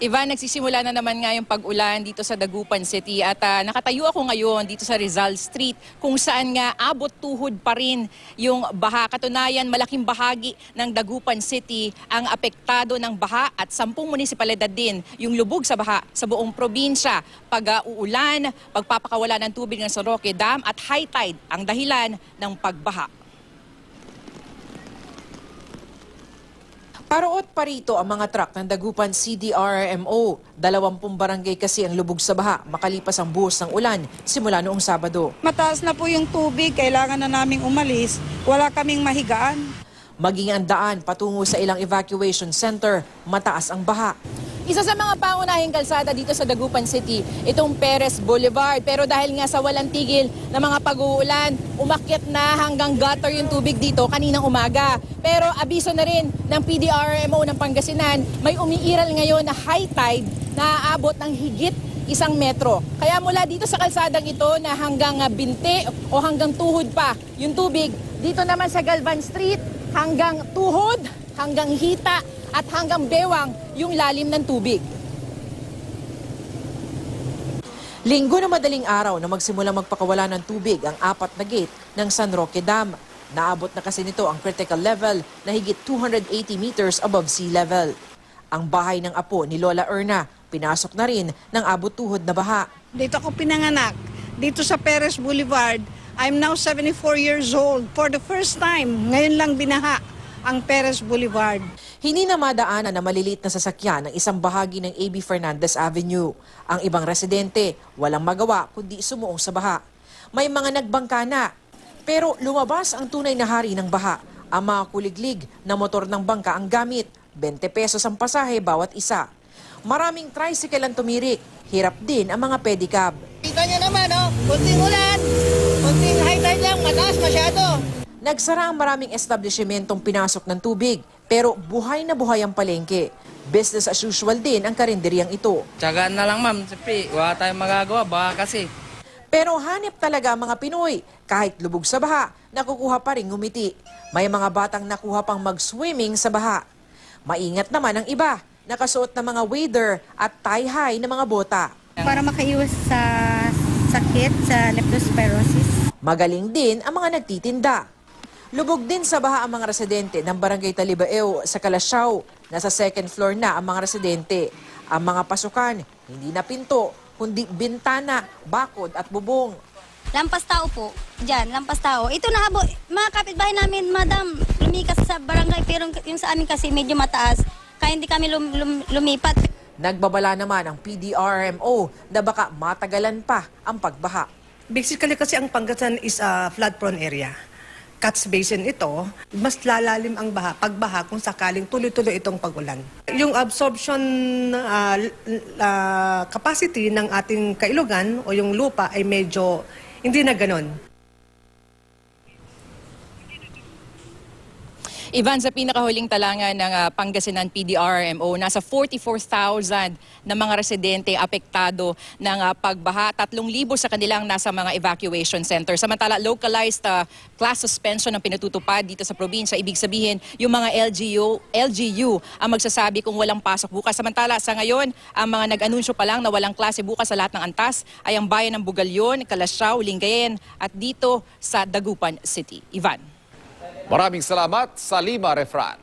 Ivan, nagsisimula na naman nga yung pag-ulan dito sa Dagupan City at nakatayo ako ngayon dito sa Rizal Street kung saan nga abot tuhod pa rin yung baha. Katunayan, malaking bahagi ng Dagupan City ang apektado ng baha at 10 munisipalidad din yung lubog sa baha sa buong probinsya. Pag-uulan, pagpapakawala ng tubig ng San Roque Dam at high tide ang dahilan ng pagbaha. Paroot pa rito ang mga truck ng Dagupan CDRMO. 20 barangay kasi ang lubog sa baha makalipas ang buhos ng ulan simula noong Sabado. Mataas na po yung tubig, kailangan na naming umalis, wala kaming mahigaan. Maging ang daan patungo sa ilang evacuation center, mataas ang baha. Isa sa mga pangunahing kalsada dito sa Dagupan City, itong Perez Boulevard. Pero dahil nga sa walang tigil na mga pag-uulan, umakyat na hanggang gutter yung tubig dito kaninang umaga. Pero abiso na rin ng PDRMO ng Pangasinan, may umiiral ngayon na high tide na aabot ng higit 1 metro. Kaya mula dito sa kalsadang ito na hanggang binte o hanggang tuhod pa yung tubig, dito naman sa Galvan Street hanggang tuhod, hanggang hita at hanggang bewang yung lalim ng tubig. Linggo na madaling araw na magsimulang magpakawala ng tubig ang 4 na gate ng San Roque Dam. Naabot na kasi nito ang critical level na higit 280 meters above sea level. Ang bahay ng apo ni Lola Erna, pinasok na rin ng abot-tuhod na baha. Dito ako pinanganak, dito sa Perez Boulevard. I'm now 74 years old. For the first time, ngayon lang binaha ang Perez Boulevard. Hindi na madaanan na maliliit na sasakyan ng isang bahagi ng A.B. Fernandez Avenue. Ang ibang residente, walang magawa kundi sumuong sa baha. May mga nagbangka na, pero lumabas ang tunay na hari ng baha. Ang mga kuliglig na motor ng bangka ang gamit, 20 pesos ang pasahe bawat isa. Maraming tricycle ang tumirik, hirap din ang mga pedicab. Kita niyo naman, kunting ulan, kunting high tide lang, mataas masyado. Nagsara ang maraming establishmentong pinasok ng tubig, pero buhay na buhay ang palengke. Business as usual din ang karinderyang ito. Tiyagaan na lang ma'am, siyempre wala tayong magagawa, baka kasi. Pero hanip talaga ang mga Pinoy. Kahit lubog sa baha, nakukuha pa rin ngumiti. May mga batang nakuha pang mag-swimming sa baha. Maingat naman ang iba, nakasuot na mga wader at tie-high na mga bota. Para makaiwas sa sakit, sa leptospirosis. Magaling din ang mga nagtitinda. Lubog din sa baha ang mga residente ng Barangay Talibaeo sa Calasiao. Nasa 2nd floor na ang mga residente. Ang mga pasukan, hindi na pinto, kundi bintana, bakod at bubong. Lampas tao po. Diyan, lampas tao. Ito na mga kapitbahay namin, madam, lumikas sa barangay. Pero yung sa amin kasi medyo mataas. Kaya hindi kami lumipat. Nagbabala naman ang PDRMO na baka matagalan pa ang pagbaha. Basically kasi ang Pangasinan is a flood-prone area. Catch basin ito, mas lalalim ang pagbaha kung sakaling tuloy-tuloy itong pag-ulan. Yung absorption capacity ng ating kailugan o yung lupa ay medyo hindi na ganon. Ivan, sa pinakahuling talangan ng Pangasinan PDRMO, nasa 44,000 na mga residente apektado ng pagbaha. 3,000 sa kanilang nasa mga evacuation center. Samantala, localized class suspension ang pinatutupad dito sa probinsya. Ibig sabihin, yung mga LGU ang magsasabi kung walang pasok bukas. Samantala, sa ngayon, ang mga nag-anunsyo pa lang na walang klase bukas sa lahat ng antas ay ang bayan ng Bugalyon, Calasiao, Lingayen at dito sa Dagupan City. Ivan. Maraming salamat sa Lima Refran.